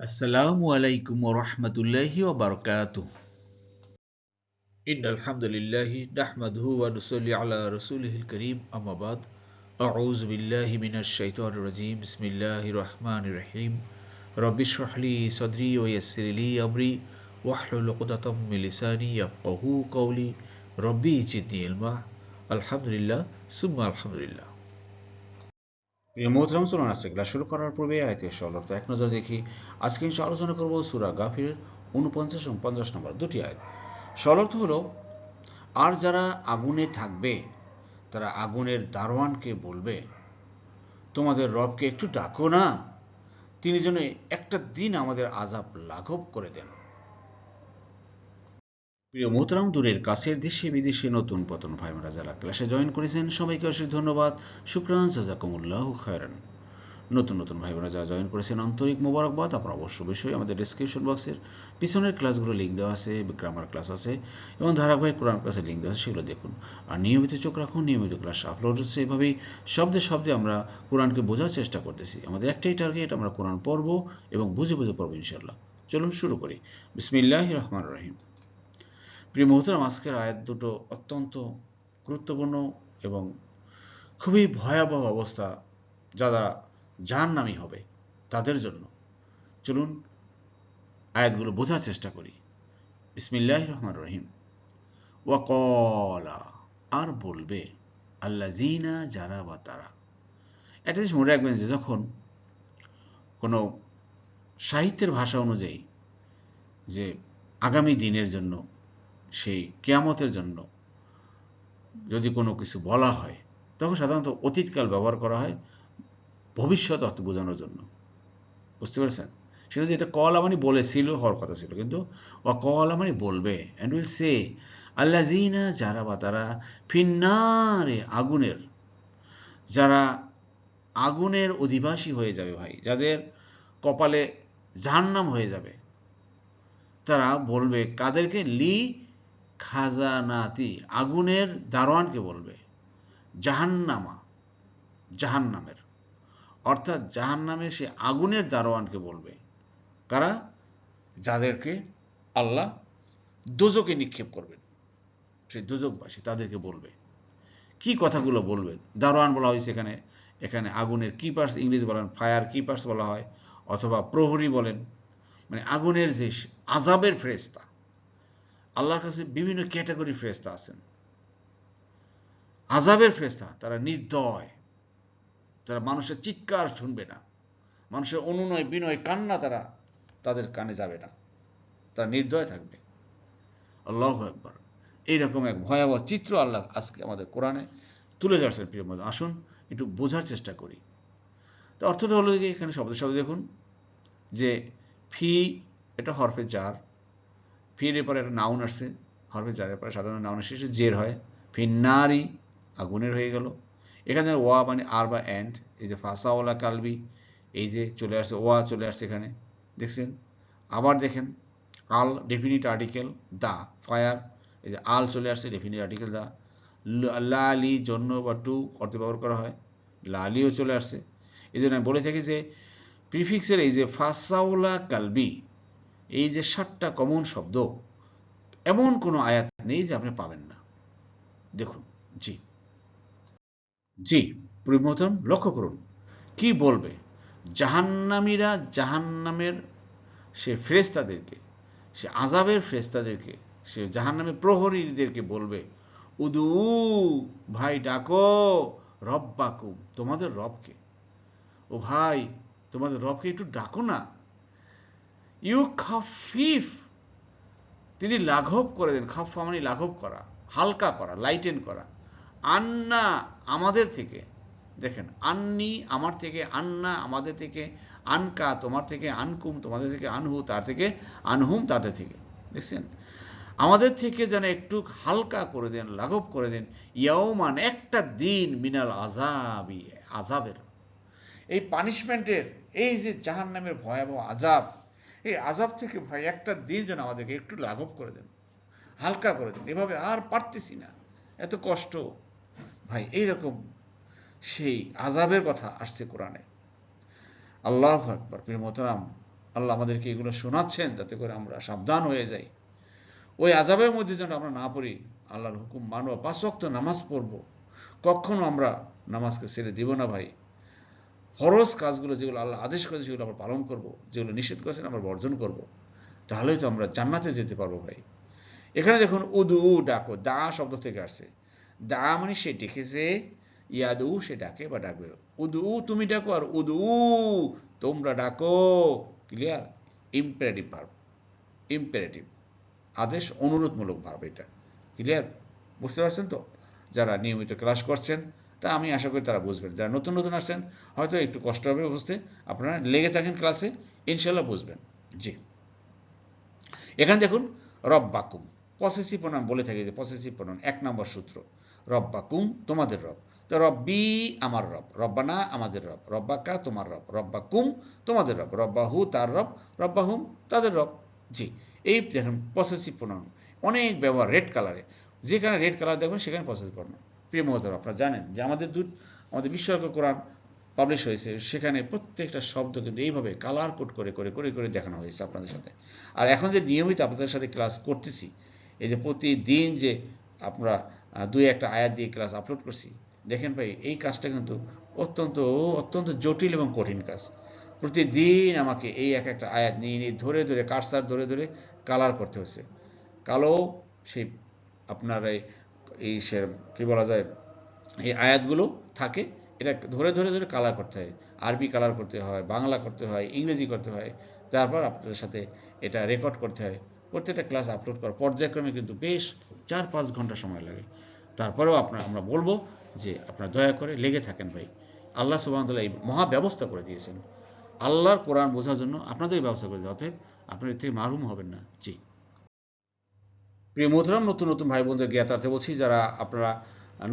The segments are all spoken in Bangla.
আসসালামু আলাইকুম ওয়া রাহমাতুল্লাহি ওয়া বারাকাতুহু। ইন্নাল হামদুলিল্লাহি নাহমাদুহু ওয়া নুসাল্লি আলা রাসূলিহিল কারীম আম্মা বাদ। আউযু বিল্লাহি মিনাশ শাইতানির রাজীম। বিসমিল্লাহির রাহমানির রাহিম। রব্বি ইশরাহ লি সাদরি ওয়া ইয়াসসির লি আমরি ওয়াহলুল উকদাতাম মিন লিসানি ইয়াফকাহু কওলি। রব্বি জিদনি ইলমা। আলহামদুলিল্লাহ সুম্মা আলহামদুলিল্লাহ। প্রিয় মোহতরম, চলুন আজকে ক্লাস শুরু করার পূর্বে আয়াতের সরলতা এক নজর দেখি। আজকে আলোচনা করব সূরা গাফিরের 49 এবং 50 নম্বর দুটি আয়াত। সরলতা হলো, আর যারা আগুনে থাকবে তারা আগুনের দারোয়ানকে বলবে, তোমাদের রবকে একটু ডাকো না, তিনি যেন একটা দিন আমাদের আযাব লাঘব করে দেন। প্রিয় মোহতরম, দূরের কাছের দেশে বিদেশে নতুন পতন ভাইমারা যারা ক্লাসে জয়েন করেছেন সবাইকে অশেষ ধন্যবাদ। শুকরান, জাযাকুমুল্লাহু খায়রান। নতুন নতুন ভাই বোনেরা যারা জয়েন করেছেন আন্তরিক মোবারকবাদ। আপনারা অবশ্যই আমাদের ডেসক্রিপশন বক্সের পিছনের ক্লাসগুলো লিঙ্ক দেওয়া আছে, গ্রামার ক্লাস আছে এবং ধারাবাহিক কোরআন ক্লাসের লিঙ্ক দেওয়া আছে, সেগুলো দেখুন। আর নিয়মিত চোখ রাখুন, নিয়মিত ক্লাস আপলোড হচ্ছে। এভাবেই শব্দে শব্দে আমরা কোরআনকে বোঝার চেষ্টা করতেছি। আমাদের একটাই টার্গেট, আমরা কোরআন পড়ব এবং বুঝে বুঝে পড়ব ইনশাআল্লাহ। চলুন শুরু করি। বিসমিল্লাহির রহমানির রহিম। প্রিয় মুহতারাম, আজকের আয়াত দুটো অত্যন্ত গুরুত্বপূর্ণ এবং খুবই ভয়াবহ অবস্থা যারা জাহান্নামী হবে তাদের জন্য। চলুন আয়াতগুলো বোঝার চেষ্টা করি। বিসমিল্লাহির রহমানির রহিম। ওয়াকলা, আর বলবে, আল্লাযীনা, যারা বা তারা। একটা জিনিস মনে রাখবেন যে যখন কোনো সাহিত্যের ভাষা অনুযায়ী যে আগামী দিনের জন্য, সেই কিয়ামতের জন্য যদি কোনো কিছু বলা হয় তখন সাধারণত অতীতকাল ব্যবহার করা হয় ভবিষ্যৎ অর্থ বোঝানোর জন্য। বুঝতে পেরেছেন? সেটা যে এটা কলা মানে বলেছিল, হওয়ার কথা ছিল, কিন্তু কলা মানে বলবে। অ্যান্ড উইল সে, আল্লাযীনা, যারা বা তারা, ফিন্নারে, আগুনের, যারা আগুনের অধিবাসী হয়ে যাবে ভাই, যাদের কপালে জাহান্নাম হয়ে যাবে, তারা বলবে কাদেরকে? লি খাজানাতি, আগুনের দারোয়ানকে বলবে, জাহান্নামা, জাহান্নামের, অর্থাৎ জাহান্নামের সে আগুনের দারোয়ানকে বলবে। কারা? যাদেরকে আল্লাহ দোজকে নিক্ষেপ করবেন, সেই দোজকবাসী তাদেরকে বলবে। কি কথাগুলো বলবে? দারোয়ান বলা হয়েছে এখানে। এখানে আগুনের কিপার্স, ইংলিশ বলেন ফায়ার কিপার্স বলা হয়, অথবা প্রহরী বলেন, মানে আগুনের যে আযাবের ফেরেশতা। আল্লাহর কাছে বিভিন্ন ক্যাটাগরি ফেরেশতা আছেন। আযাবের ফেরেশতা, তারা নির্দয়, তারা মানুষের চিৎকার শুনবে না, মানুষের অনুনয় বিনয় কান্না তারা তাদের কানে যাবে না, তারা নির্দয় থাকবে। আল্লাহু আকবার। এইরকম এক ভয়াবহ চিত্র আল্লাহ আজকে আমাদের কোরআনে তুলে ধরছেন। প্রিয় বন্ধু, আসুন একটু বোঝার চেষ্টা করি। তো অর্থটা হলো যে এখানে শব্দ শব্দ দেখুন যে ফি, এটা হরফে জার। ফির এরপরে একটা নাউন আসছে, হরফে জারের পরে সাধারণত নাউনের শেষে জের হয়। ফিন্নারি, আগুনের হয়ে গেল। এখানে ওয়া মানে আর বা অ্যান্ড, এই যে ফাসাওয়ালা কালবি, এই যে চলে আসছে, ওয়া চলে আসছে এখানে, দেখছেন? আবার দেখেন আল, ডেফিনিট আর্টিকেল, দা, ফায়ার, এই যে আল চলে আসছে, ডেফিনিট আর্টিকেল দা। লালি, জন্য বা টু অর্থে ব্যবহার করা হয়, লালিও চলে আসছে। এই জন্য আমি বলে থাকি যে প্রিফিক্সের এই যে ফাসাউলা কালবি, এই যে 7টা কমন শব্দ, এমন কোনো আয়াত নেই যে আপনি পাবেন না। দেখুন, জি জি প্রিয়তম, লক্ষ্য করুন কি বলবে। জাহান্নামীরা জাহান্নামের সে ফেরেশতাদেরকে, সে আযাবের ফেরেশতাদেরকে, সে জাহান্নামের প্রহরীদেরকে বলবে, উদু, ভাই ডাকো, রব্বাকুম, তোমাদের রবকে। ও ভাই, তোমাদের রবকে একটু ডাকো না। ইউ খাফিফ, তিনি লাঘব করে দেন। খাফা মানে লাঘব করা, হালকা করা, লাইটেন করা। আন্না, আমাদের থেকে। দেখেন, আন্নি, আমার থেকে, আন্না, আমাদের থেকে, আনকা, তোমার থেকে, আনকুম, তোমাদের থেকে, আনহু, তার থেকে, আনহুম, তাদের থেকে। দেখছেন? আমাদের থেকে যেন একটু হালকা করে দেন, লাঘব করে দেন। ইয়াউমান, একটা দিন, মিনাল আযাবি, আযাবের, এই পানিশমেন্টের, এই যে জাহান্নামের ভয়াবহ আযাব, এই আযাব থেকে ভাই একটা দিন যেন আমাদেরকে একটু লাঘব করে দেন, হালকা করে দেন। এভাবে আর পারতেছি না, এত কষ্ট ভাই। এইরকম সেই আযাবের কথা আসছে কোরআনে। আল্লাহু আকবার। প্রিয় মোহতারাম, আল্লাহ আমাদেরকে এগুলো শোনাচ্ছেন যাতে করে আমরা সাবধান হয়ে যাই, ওই আযাবের মধ্যে যেন আমরা না পড়ি। আল্লাহর হুকুম মানো, 5 ওয়াক্ত নামাজ পড়ব, কখনো আমরা নামাজকে ছেড়ে দিব না ভাই। ফরজ কাজগুলো যেগুলো আল্লাহ আদেশ করেছে সেগুলো আমরা পালন করব, যেগুলো নিষেধ করেছেন আমরা বর্জন করব, তাহলেই তো আমরা জান্নাতে যেতে পারবো ভাই। এখানে দেখুন উদু, ডাকো, দা শব্দ থেকে আসছে। দা মানে সে ডেকেছে, ইয়াদু সে ডাকে বা ডাকবে। উদু তুমি ডাকো, আর উদু তোমরা ডাকো। ক্লিয়ার? ইম্পারেটিভ ভার্ব, ইম্পারেটিভ আদেশ, অনুরোধমূলক ভার্ব এটা। ক্লিয়ার? বুঝতে পারছেন তো? যারা নিয়মিত ক্লাস করছেন তা আমি আশা করি তারা বুঝবেন। যারা নতুন নতুন আসছেন হয়তো একটু কষ্ট হবে বুঝতে, আপনারা লেগে থাকেন ক্লাসে, ইনশাল্লাহ বুঝবেন। জি, এখানে দেখুন রব্বাকুম, পসেসিভ প্রনাউন বলে থাকি যে পসেসিভ প্রনাউন 1 নম্বর সূত্র। রব্বাকুম তোমাদের রব, তো রব্বি আমার রব, রব্বানা আমাদের রব, রব্বাকা তোমার রব, রব্বাকুম তোমাদের রব, রব্বাহু তার রব, রব্বাহুম তাদের রব। জি, এই দেখুন পসেসিভ প্রনাউন অনেক ব্যবহার, রেড কালারে, যেখানে রেড কালার দেখবেন সেখানে পসেসিভ প্রনাউন। প্রিয় মহোদয়, আপনারা জানেন যে আমাদের বিশ্বজ্ঞ কোরআন পাবলিশ হয়েছে, সেখানে প্রত্যেকটা শব্দ কিন্তু এইভাবে কালার কোড করে করে করে করে দেখানো হয়েছে আপনাদের সাথে। আর এখন যে নিয়মিত আপনাদের সাথে ক্লাস করতেছি, এই যে প্রতিদিন যে আমরা 2-1টা আয়াত দিয়ে ক্লাস আপলোড করছি, দেখেন ভাই এই কাজটা কিন্তু অত্যন্ত অত্যন্ত জটিল এবং কঠিন কাজ। প্রতিদিন আমাকে এই একটা আয়াত নিয়ে নিয়ে ধরে ধরে কারসার ধরে ধরে কালার করতে হচ্ছে। কালো সেই আপনার এই সে কী বলা যায়, এই আয়াতগুলো থাকে, এটা ধরে ধরে ধরে কালার করতে হয়, আরবি কালার করতে হয়, বাংলা করতে হয়, ইংরেজি করতে হয়, তারপর আপনাদের সাথে এটা রেকর্ড করতে হয়। প্রত্যেকটা ক্লাস আপলোড করার পর্যায়ক্রমে কিন্তু বেশ 4-5 ঘন্টা সময় লাগে। তারপরেও আমরা বলবো যে আপনারা দয়া করে লেগে থাকেন ভাই। আল্লাহ সুবহানাহু ওয়া তাআলা এই মহা ব্যবস্থা করে দিয়েছেন, আল্লাহর কোরআন বোঝার জন্য আপনাদের ব্যবস্থা করে দিয়েছেন, অতএব আপনারা এর থেকে মাহরুম হবেন না। জি, প্রিয় মোহতরম, নতুন নতুন ভাই বোনদের জ্ঞাতার্থে বলছি, যারা আপনারা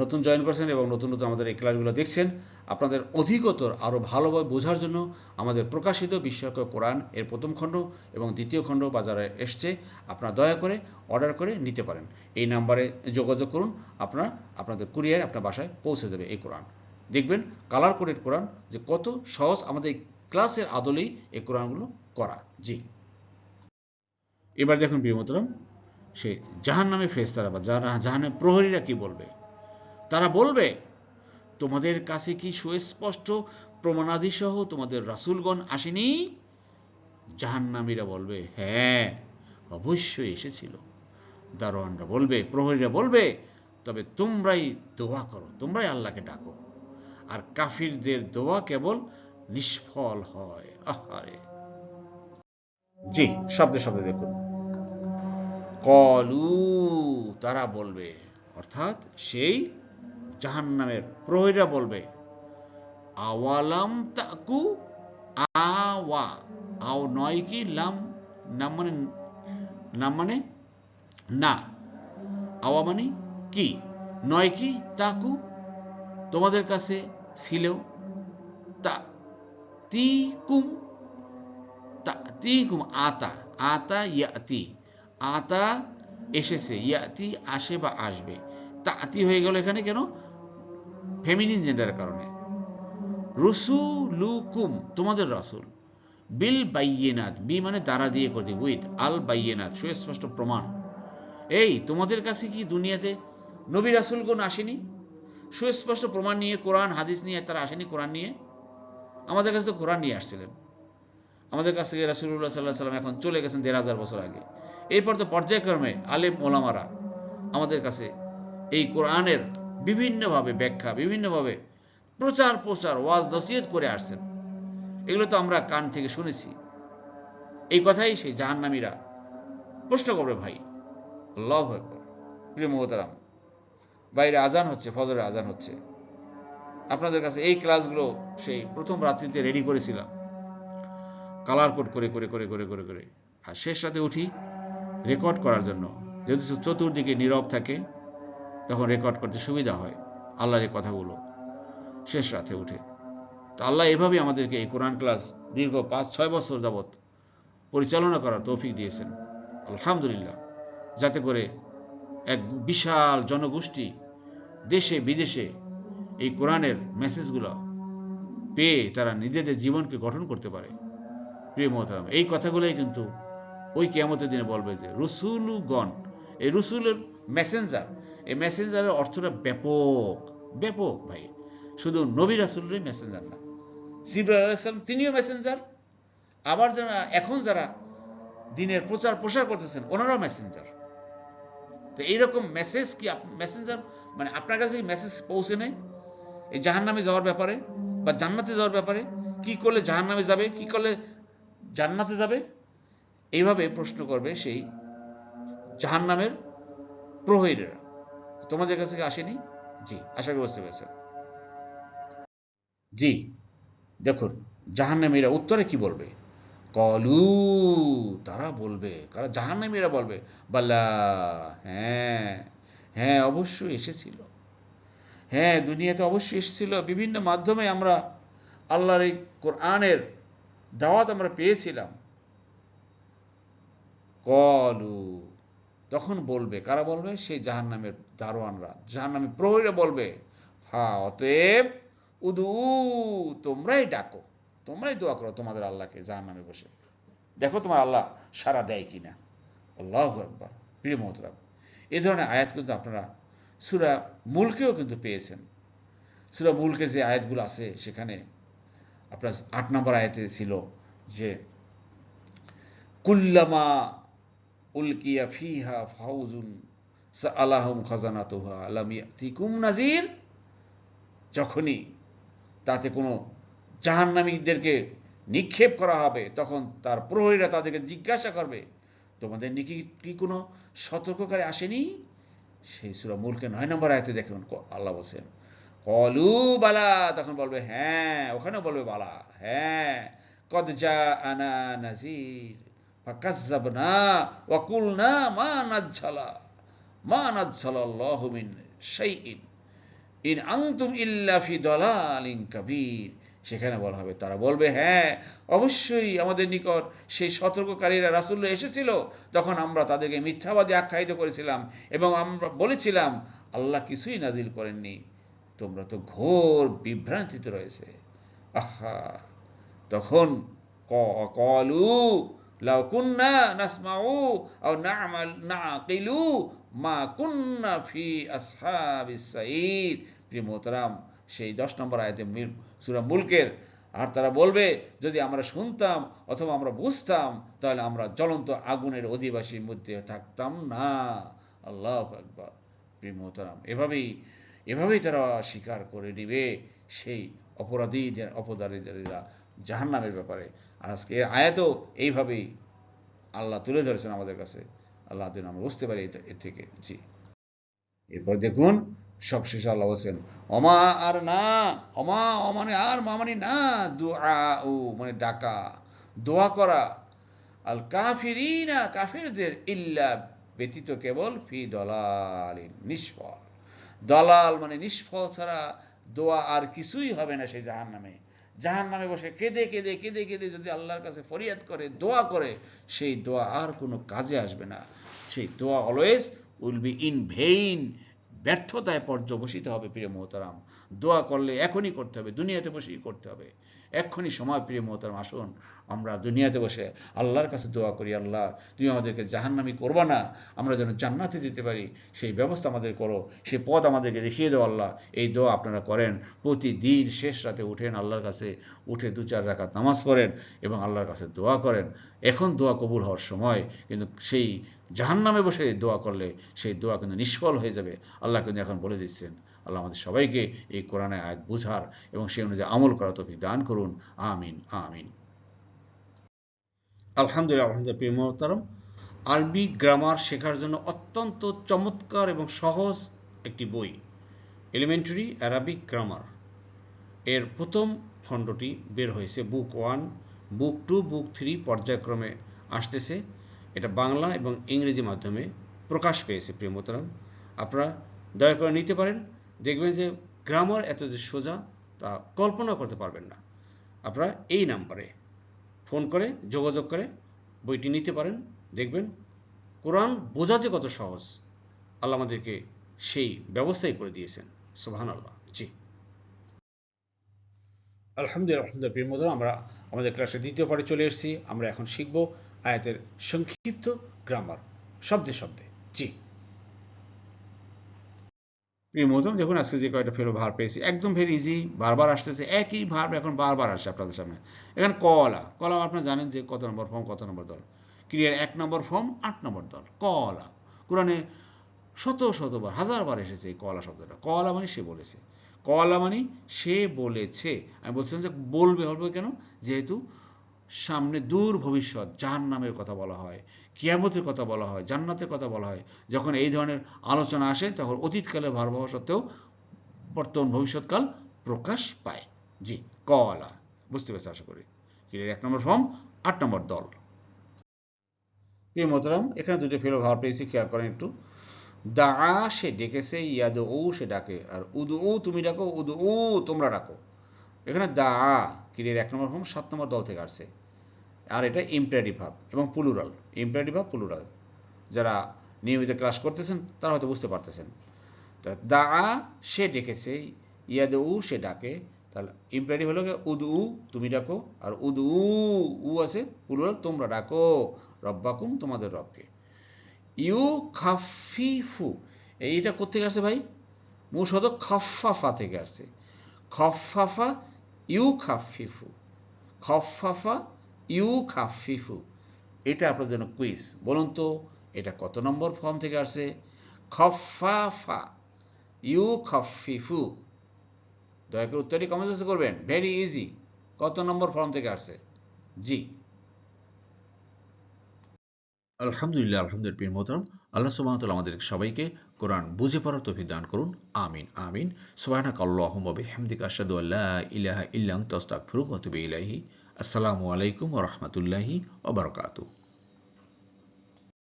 নতুন জয়েন করেছেন এবং নতুন নতুন আমাদের এই ক্লাসগুলো দেখছেন, আপনাদের অধিকতর আরও ভালোভাবে বোঝার জন্য আমাদের প্রকাশিত বিশ্বজ্ঞ কোরআন এর প্রথম খণ্ড এবং দ্বিতীয় খণ্ড বাজারে এসছে, আপনারা দয়া করে অর্ডার করে নিতে পারেন। এই নাম্বারে যোগাযোগ করুন, আপনাদের কুরিয়ার আপনার বাসায় পৌঁছে দেবে এই কোরআন। দেখবেন কালার কোডেড কোরআন যে কত সহজ, আমাদের ক্লাসের আদলেই এই কোরআনগুলো করা। জি, এবার দেখুন প্রিয় মোহতরম, সে জাহান্নামী ফেরেশতারা বা জাহান্নামের প্রহরীরা কি বলবে? তারা বলবে, তোমাদের কাছে কি সুস্পষ্ট প্রমাণাদি সহ তোমাদের রাসূলগণ আসেনি? জাহান্নামীরা বলবে, হ্যাঁ অবশ্যই এসেছিল। দারোয়ানরা বলবে, প্রহরীরা বলবে, তবে তোমরাই দোয়া করো, তোমরাই আল্লাহকে ডাকো, আর কাফিরদের দোয়া কেবল নিষ্ফল হয়। আহারে! জি, শব্দে শব্দে দেখুন, কলু তারা বলবে, অর্থাৎ সেই জাহান্নামের প্রহরীরা বলবে, আওয়ালাম তাকু, আওয়া আও নয় কি, লাম নাম মানে না, আওয়া মানে কি, নয় কি তাকু তোমাদের কাছে ছিল, তা তিকুম, তাতিকুম আতা, আতা ইয়াতি, আতা এসেছে, ইয়াতি আসে বা আসবে, তাতি হয়ে গেল এখানে কেন? ফেমিনিন জেন্ডারের কারণে। রুসুলুকুম তোমাদের রাসূল, বিল বাইয়িনাত, বি মানে দ্বারা দিয়ে করে, উইথ, আল বাইয়িনাত সুস্পষ্ট প্রমাণ। এই তোমাদের কাছে কি দুনিয়াতে নবী রাসূলগণ আসেনি সুস্পষ্ট প্রমাণ নিয়ে? কোরআন হাদিস নিয়ে তারা আসেনি? কোরআন নিয়ে আমাদের কাছে তো কোরআন নিয়ে আসছিলেন। আমাদের কাছ থেকে রাসূলুল্লাহ সাল্লাল্লাহু আলাইহি ওয়াসাল্লাম এখন চলে গেছেন ১৫০০ বছর আগে। এরপর তো পর্যায়ক্রমে আলেম ওলামারা আমাদের কাছে এই কোরআনের বিভিন্নভাবে ব্যাখ্যা, বিভিন্নভাবে প্রচার ওয়াজ নসিহত করে আসছেন। এগুলো তো আমরা কান থেকে শুনেছি। এই কথাই সেই জাহান্নামীরা প্রশ্ন করবে ভাই। আল্লাহু আকবার। প্রিয় মুহতারাম, বাইরে আজান হচ্ছে, ফজরের আজান হচ্ছে। আপনাদের কাছে এই ক্লাসগুলো সেই প্রথম রাত্রিতে রেডি করেছিলাম, কালার কোড করে করে করে করে করে করে, আর শেষ রাতে উঠি রেকর্ড করার জন্য। যেহেতু চতুর্দিকে নীরব থাকে তখন রেকর্ড করতে সুবিধা হয় আল্লাহর এই কথাগুলো শেষ রাতে উঠে। তো আল্লাহ এভাবেই আমাদেরকে এই কোরআন ক্লাস দীর্ঘ 5-6 বছর যাবৎ পরিচালনা করার তৌফিক দিয়েছেন, আলহামদুলিল্লাহ। যাতে করে এক বিশাল জনগোষ্ঠী দেশে বিদেশে এই কোরআনের মেসেজগুলো পেয়ে তারা নিজেদের জীবনকে গঠন করতে পারে। প্রিয় মোহতারাম, এই কথাগুলোই কিন্তু ওই কিয়ামতের দিনে বলবে যে রসুলগণ, এই রসুলের মেসেঞ্জার, এই মেসেঞ্জারের অর্থটা ব্যাপক ব্যাপক ভাই, শুধু নবী রাসূলেরই মেসেঞ্জার না, জিবরাইল আলাইহিস সালাম তিনিও মেসেঞ্জার, আবার যারা এখন যারা দিনের প্রচার প্রসার করতেছেন ওনারাও মেসেঞ্জার। তো এইরকম মেসেজ কি মেসেঞ্জার মানে আপনার কাছে মেসেজ পৌঁছে নেই এই জাহান্নামে যাওয়ার ব্যাপারে বা জান্নাতে যাওয়ার ব্যাপারে, কি করলে জাহান্নামে যাবে, কি করলে জান্নাতে যাবে, এইভাবে প্রশ্ন করবে সেই জাহান্নামের প্রহরীরা। তোমাদের কাছে কি আসেনি? জি, আশা করি বুঝতে পেরেছেন। জি, দেখুন জাহান্নামীরা উত্তরে কি বলবে, কলু, তারা বলবে, কারা জাহান্নামীরা বলবে, বাল্লা, হ্যাঁ হ্যাঁ অবশ্যই এসেছিল, হ্যাঁ দুনিয়াতে অবশ্যই এসেছিল, বিভিন্ন মাধ্যমে আমরা আল্লাহর এই কোরআনের দাওয়াত আমরা পেয়েছিলাম। কলু, তখন বলবে, কারা বলবে, সেই জাহান্নামের দারোয়ানরা, জাহান্নামের প্রহরীরা বলবে, হ্যাঁ অতএব উদু, তোমরাই ডাকো, তোমরাই দোয়া করো তোমাদের আল্লাহকে জাহান্নামে বসে, দেখো তোমার আল্লাহ সাড়া দেয় কিনা। আল্লাহু আকবার। প্রিয় মোহতারাম, এই ধরনের আয়াত কিন্তু আপনারা সূরা মুলকেও কিন্তু পেয়েছেন। সূরা মুলকে যে আয়াতগুলো আছে সেখানে আপনার ৮ নম্বর আয়াতে ছিল যে কুল্লামা উলকিয়া ফিহা ফাউজুন সাআলাহুম খাজানাতুহা আলাম ইয়াতিকুম নাযির, যখনই তাতে কোনো জাহান্নামীদেরকে নিক্ষেপ করা হবে তখন তার প্রহরীরা তাদেরকে জিজ্ঞাসা করবে, তোমাদের নাকি কি কোনো সতর্ককারী আসেনি? সেই সূরা মুলকে ৯ নম্বর আয়াতে দেখুন আল্লাহ বলছেন কলু বালা, তখন বলবে হ্যাঁ, ওখানেও বলবে বালা, হ্যাঁ কদ জাআনা নাযির ফাকাজ্জাবনা ওয়া কুলনা মা নাজ্জালাল্লাহু মিন শাইইন ইন আনতুম ইল্লা ফি দালালিন কাবীর। সেখানে বলা হবে, তারা বলবে হ্যাঁ অবশ্যই আমাদের নিকট সেই সতর্ককারীরা রাসূলরা এসেছিল, তখন আমরা তাদেরকে মিথ্যাবাদী আখ্যায়িত করেছিলাম এবং আমরা বলেছিলাম আল্লাহ কিছুই নাজিল করেননি, তোমরা তো ঘোর বিভ্রান্তিতে রয়েছে। আহা, তখন কলু লাউ কুন্না নাসমাউ আও নাআকিলু মা কুন্না ফি আসহাবিস সাঈর। প্রিয় মোহতারাম, সেই ১০ নম্বর আয়াতে সূরা মুলকের, আর তারা বলবে যদি আমরা শুনতাম অথবা আমরা বুঝতাম তাহলে আমরা জ্বলন্ত আগুনের অধিবাসীর মধ্যে থাকতাম না। আল্লাহু আকবার। প্রিয় মোহতারাম, এভাবেই তারা স্বীকার করে নিবে সেই অপরাধীরা জাহান্নামের ব্যাপারে। আর আজকে আয়াতও এইভাবেই আল্লাহ তুলে ধরেছেন আমাদের কাছে, আল্লাহ যেন আমরা বুঝতে পারি এর থেকে। জি, এরপর দেখুন সবশেষে আল্লাহ বলছেন অমা আর না, অমা মানে আর, মা মানে না, দুআ ও মানে ডাকা, দোয়া করা, আল কাফিরিনা কাফিরদের, ইল্লা ব্যতীত কেবল, ফি দলালিন নিষ্ফল, দলাল মানে নিষ্ফল ছাড়া দোয়া আর কিছুই হবে না। সেই জাহান্নামে বসে কেঁদে কেঁদে কেঁদে কেঁদে যদি আল্লাহর কাছে ফরিয়াদ করে দোয়া করে, সেই দোয়া আর কোনো কাজে আসবে না। সেই দোয়া always will be in vain, ব্যর্থতায় পর্যবসিত হবে। প্রিয় মোহতারাম, দোয়া করলে এখনই করতে হবে, দুনিয়াতে বসেই করতে হবে, এক্ষুনি সময়। প্রিয় মোহতারাম, আসুন আমরা দুনিয়াতে বসে আল্লাহর কাছে দোয়া করি, আল্লাহ তুমি আমাদেরকে জাহান্নামী করবা না, আমরা যেন জান্নাতে যেতে পারি সেই ব্যবস্থা আমাদের করো, সেই পথ আমাদেরকে দেখিয়ে দাও আল্লাহ। এই দোয়া আপনারা করেন প্রতিদিন, শেষ রাতে উঠেন আল্লাহর কাছে, উঠে ২-৪ রাকাত নামাজ পড়েন এবং আল্লাহর কাছে দোয়া করেন। এখন দোয়া কবুল হওয়ার সময়, কিন্তু সেই জাহান্নামে বসে দোয়া করলে সেই দোয়া কিন্তু নিষ্ফল হয়ে যাবে। আল্লাহ কিন্তু এখন বলে দিচ্ছেন। আল্লাহ আমাদের সবাইকে এই কোরআনের আয়াত বুঝার এবং সেই অনুযায়ী আমল করার তৌফিক দান করুন। আমিন আমিন। আলহামদুলিল্লাহ। প্রিয় মোহতারাম, আরবি গ্রামার শেখার জন্য অত্যন্ত চমৎকার এবং সহজ একটি বই, এলিমেন্টারি অ্যারাবিক গ্রামার, এর প্রথম খণ্ডটি বের হয়েছে, বুক 1, বুক 2, বুক 3 পর্যায়ক্রমে আসতেছে। এটা বাংলা এবং ইংরেজি মাধ্যমে প্রকাশ পেয়েছে। প্রিয় মোহতারাম, আপনারা দয়া করে নিতে পারেন, দেখবেন যে গ্রামার এত যে সোজা তা কল্পনা করতে পারবেন না। আপনারা এই নাম্বারে ফোন করে যোগাযোগ করে বইটি নিতে পারেন, দেখবেন কোরআন বোঝা যে কত সহজ, আল্লাহ আমাদেরকে সেই ব্যবস্থাই করে দিয়েছেন। সুবহানাল্লাহ। জি, আলহামদুলিল্লাহ। প্রিয় মোহতারাম, আমরা আমাদের ক্লাসে দ্বিতীয় পার্টে চলে এসেছি। আমরা এখন শিখব আয়াতের সংক্ষিপ্ত গ্রামার, শব্দে শব্দে। জি প্রিয় মোহতরম, দেখুন আজকে যে কয়টা ফেলো ভার্ব পেয়েছি একদম ভেরি ইজি, বারবার আসতেছে একই ভার্ব, এখন বারবার আসে আপনাদের সামনে। এখানে কলা, কলা আপনারা জানেন যে কত নম্বর ফর্ম, কত নম্বর দল। ক্রিয়ার 1 নম্বর ফর্ম, 8 নম্বর দল। কলা কোরআনে শতবার, হাজারবার এসেছে এই কলা শব্দটা। কলা মানে সে বলেছে, কলা মানে সে বলেছে। আমি বলছিলাম যে বলবে, হবে কেন? যেহেতু সামনে দূর ভবিষ্যৎ জাহান্নামের কথা বলা হয়, কিয়ামতের কথা বলা হয়, জান্নাতের কথা বলা হয়, যখন এই ধরনের আলোচনা আসে তখন অতীতকালে ভয়াবহ সত্ত্বেও বর্তমান ভবিষ্যৎকাল প্রকাশ পায়। জি, কলা বুঝতে পেরেছি আশা করি। ক্রিয়ার 1 নম্বর ফর্ম, 8 নম্বর দল। প্রিয় মোহতারাম, এখানে দুটো ফেলো ভার্ব পেয়েছি, খেয়াল করেন একটু। দা সে ডেকেছে, ইয়াদ ও সে ডাকে, আর উদু ও তুমি ডাকো, উদু ও তোমরা ডাকো। এখানে দা ক্রিয়ার 1 নম্বর ফর্ম, 7 নম্বর দল থেকে আসছে। আর এটা ইম্পারেটিভ ভার্ব এবং প্লুরাল। ইম্পারেটিভ ভার্ব প্লুরাল, যারা নিয়মিত ক্লাস করতেছেন তারা হয়তো বুঝতে পারতেছেন। তা দা সে ডেকেছে, ইয়াদ উ সে ডাকে, তাহলে ইম্পারেটিভ হলো উদু উ তুমি ডাকো, আর উদু উ আছে প্লুরাল তোমরা ডাকো, রব্বাকুম তোমাদের রবকে। ইউ খাফিফু, এইটা কোথেকে আসছে ভাই? মুশদ খফাফা থেকে আসছে। খফাফা ইউ খাফিফু, খফাফা ইউ খাফিফু। এটা আপনার জন্য কুইজ। বলুন তো এটা কত নম্বর ফর্ম থেকে আসছে? খফাফা ইউ খাফিফু। দয়া করে উত্তরটি কমেন্ট করবেন, ভেরি ইজি। কত নম্বর ফর্ম থেকে আসছে? জি আলহামদুলিল্লাহ, আলহামদুলিল্লাহ। প্রিয় মোহতারাম, আল্লাহ সুবহানাহু ওয়া তাআলা আমাদের সবাইকে কোরআন বুঝে পড়ার তৌফিক দান করুন। আমিন আমিন। সুবহানাকা আল্লাহুম্মা ওয়া বিহামদিকা আশহাদু আল্লা ইলাহা ইল্লা আনতা আস্তাগফিরুকা ওয়া আতুবু ইলাইহি। আসসালামু আলাইকুম ওয়া রাহমাতুল্লাহি ওয়া বারাকাতুহু।